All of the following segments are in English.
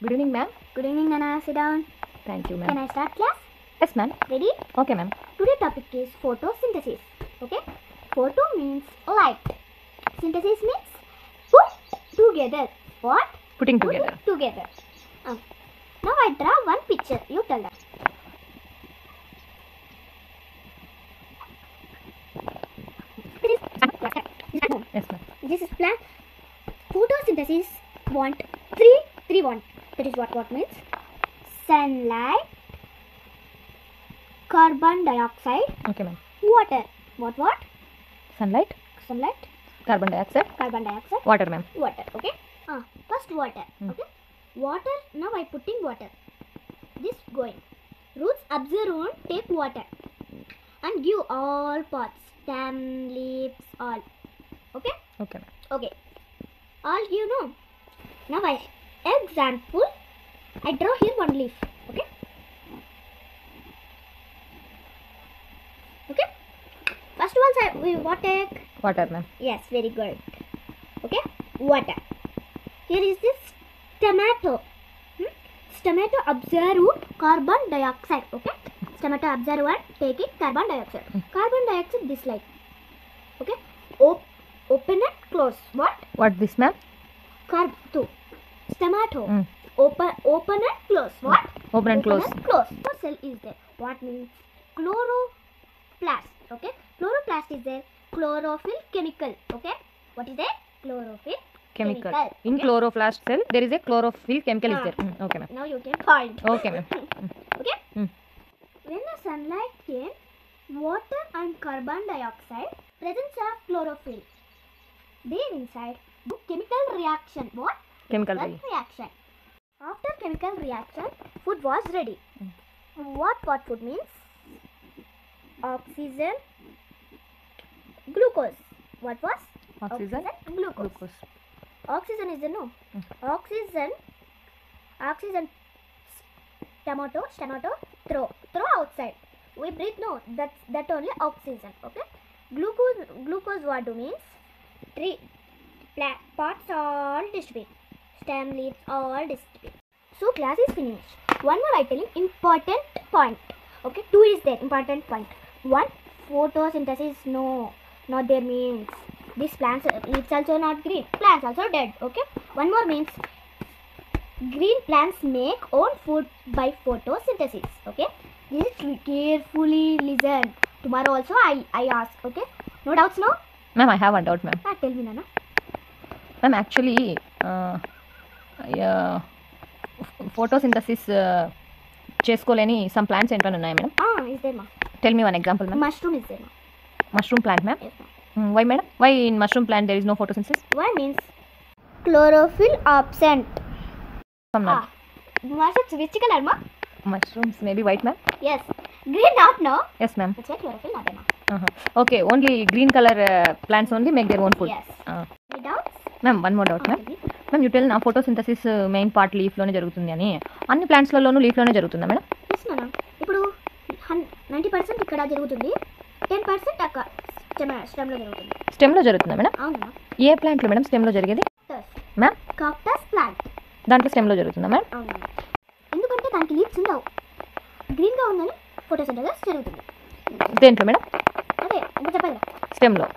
Good evening, ma'am. Good evening, Nana. Sit down. Thank you, Can ma'am. I start class? Yes, ma'am. Ready? Okay, ma'am. Today topic is photosynthesis. Okay? Photo means light. Synthesis means put together. What? Putting Put together. together. Now I draw one picture. You tell that. Yes, ma'am. This is plant. Photosynthesis want three want. That is what means sunlight, carbon dioxide, Okay, ma'am. water. What? Sunlight, Sunlight, carbon dioxide, carbon dioxide, water, ma'am. water. Okay. First water. Okay. Water. Now I putting water. This going. Roots observe and take water and give all parts, stem, leaves, all. Okay. Okay, ma'am. Okay. All you know. Now I example. I draw here one leaf. Okay. Okay. First one we what take? Water, ma'am. Yes, very good. Okay. Water. Here is this tomato. Tomato absorb carbon dioxide. Okay. Tomato absorb and take it carbon dioxide. Carbon dioxide this like. Okay. Open and close. What? What this, ma'am? Two. Tomato. Mm. Open and close. What? Open and close. Close. No cell is there. What means chloroplast. Okay. Chloroplast is there. Chlorophyll chemical. Okay. What is that? Chlorophyll Chemical. chemical. In Okay. chloroplast cell, there is a chlorophyll chemical is Ah. there. Okay, ma'am. Now you can point. Okay, ma'am. Okay. Mm. When the sunlight came, water and carbon dioxide presence of chlorophyll. There inside do chemical reaction. What? Chemical reaction. After chemical reaction, food was ready. What food means? Oxygen, glucose. What was? Oxygen, Glucose. glucose. Oxygen is the no. Oxygen. Tomato. Throw outside. We breathe no. That only oxygen. Okay. Glucose. What do means? Three parts all distribute. Stem, leaves all distribute. So class is finished. One more I telling important point. Okay. 2 is there. Important point. 1. Photosynthesis. No. Not there means. These plants leaves also not green. Plants also dead. Okay. One more means green plants make own food by photosynthesis. Okay. This is carefully listen. Tomorrow also I ask. Okay. No doubts now? Ma'am, I have one doubt, ma'am. Tell me, Nana. Ma'am, actually, photosynthesis చేసుకోలేని some plants ఏంటో ఉన్నాయి, madam. Is there ma? Tell me one example, ma'am. Mushroom is there ma? Mushroom plant, ma'am. Yes, ma. Why, madam? Why in mushroom plant there is no photosynthesis? Why means chlorophyll absent. Some not. Mushrooms which color ma? Mushrooms maybe white, ma'am. Yes. Green not no. Yes, ma'am. That's why chlorophyll not there ma. Okay, only green color plants only make their own food. Yes. Any doubts? Ma'am, one more doubt, ma'am. Ma'am, you tell na photosynthesis main part leaf లోనే జరుగుతుంది అని. అన్ని plants లలోనూ leaf లోనే జరుగుతుందా, madam? Yes, Nana. ఇప్పుడు 90% ఇక్కడ జరుగుతుంది. 10% అక్కడ స్టెమ్ లో జరుగుతుంది. స్టెమ్ లో జరుగుతుందా, మేడం? అవునా? ఏ ప్లాంట్ లో, మేడం, స్టెమ్ లో జరిగేది? Ma'am, cactus plant. దాంట్లో స్టెమ్ లో జరుగుతుందా, మేడం? అవునా? ఎందుకంటే దానికి లీవ్స్ ఉండవు. గ్రీన్ గా ఉందని ఫోటోసింథసిస్ జరుగుతుంది. దేంట్లో, మేడం? అదే ఇంకా చెప్పాలి. స్టెమ్ లో.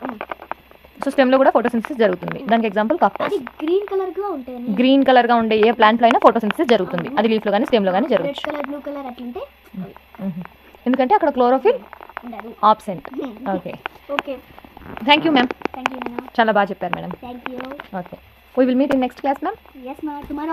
సో స్టెమ్ లో కూడా ఫోటోసింథసిస్ జరుగుతుంది. దానికి ఎగ్జాంపుల్ కాక్టస్. అది గ్రీన్ కలర్ గా ఉంటాయి. గ్రీన్ కలర్ గా ఉండే ఏ ప్లాంట్ లో అయినా ఫోటోసింథసిస్ జరుగుతుంది. అది లీఫ్ లో కానీ స్టెమ్ లో కానీ రెడ్ జరగచ్చు. కలర్, బ్లూ కలర్ అట్లుంటే ఎందుకంటే అక్కడ క్లోరోఫిల్ ఉండదు. Absent. Okay. Okay. Thank you, ma'am. Thank you నాన్న. చాలా బాగా చెప్పారు, madam. Thank you. Okay. We will meet in next class, ma'am. Yes ma'am tomorrow